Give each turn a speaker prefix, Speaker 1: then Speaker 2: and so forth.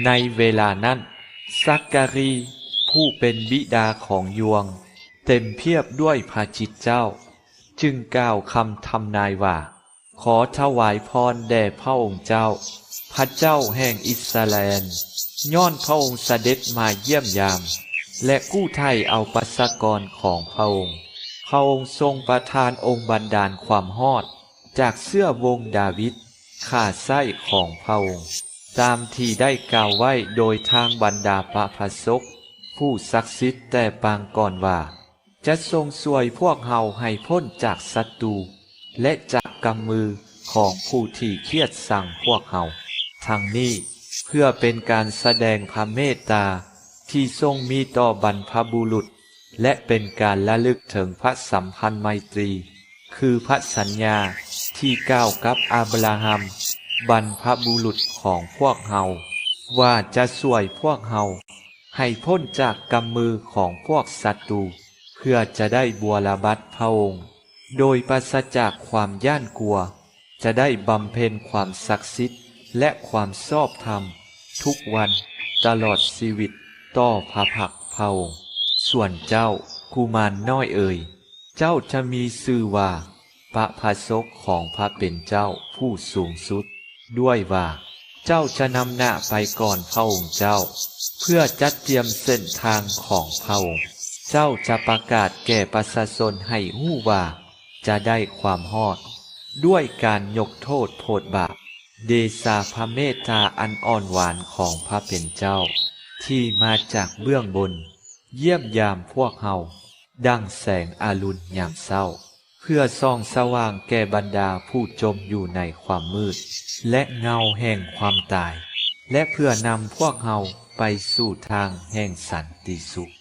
Speaker 1: ในเวลานั้นซักการีผู้เป็นบิดาของยวงเต็มเพียบด้วยพระจิตเจ้าจึงกล่าวคำทำนายว่าขอถวายพรแด่พระองค์เจ้าพระเจ้าแห่งอิสราเอลย้อนพระองค์เสด็จมาเยี่ยมยามและกู้ไถ่เอาประชากรของพระองค์พระองค์ทรงประทานองค์บันดาลความรอดจากเสื้อวงดาวิดขาไส้ของพระองค์ตามที่ได้กล่าวไว้โดยทางบรรดาพระภาสกผู้ศักดิ์สิทธิ์แต่ปางก่อนว่าจะทรงช่วยพวกเฮาให้พ้นจากศัตรูและจากกำมือของผู้ที่เครียดสั่งพวกเฮาทั้งนี้เพื่อเป็นการแสดงพระเมตตาที่ทรงมีต่อบรรพบุรุษและเป็นการระลึกถึงพระสัมพันธ์ไมตรีคือพระสัญญาที่กล่าวกับอาบราฮัมบรรพบุรุษของพวกเฮาว่าจะช่วยพวกเฮาให้พ้นจากกำมือของพวกศัตรูเพื่อจะได้บัวระบัดพระองค์โดยปราศจากความย่านกลัวจะได้บำเพ็ญความศักดิ์สิทธิ์และความชอบธรรมทุกวันตลอดชีวิตต่อพระพักพระองค์ส่วนเจ้ากุมารน้อยเอ่ยเจ้าจะมีชื่อว่าพระภาสกของพระเป็นเจ้าผู้สูงสุดด้วยว่าเจ้าจะนำหน้าไปก่อนพระองค์เจ้าเพื่อจัดเตรียมเส้นทางของพระองค์เจ้าจะประกาศแก่ประชาชนให้ฮู้ว่าจะได้ความรอดด้วยการยกโทษโทษบาปเดชาพระเมตตาอันอ่อนหวานของพระเป็นเจ้าที่มาจากเบื้องบนเยี่ยมยามพวกเฮาดังแสงอรุณยามเช้าเพื่อส่องสว่างแก่บรรดาผู้จมอยู่ในความมืดและเงาแห่งความตายและเพื่อนำพวกเฮาไปสู่ทางแห่งสันติสุข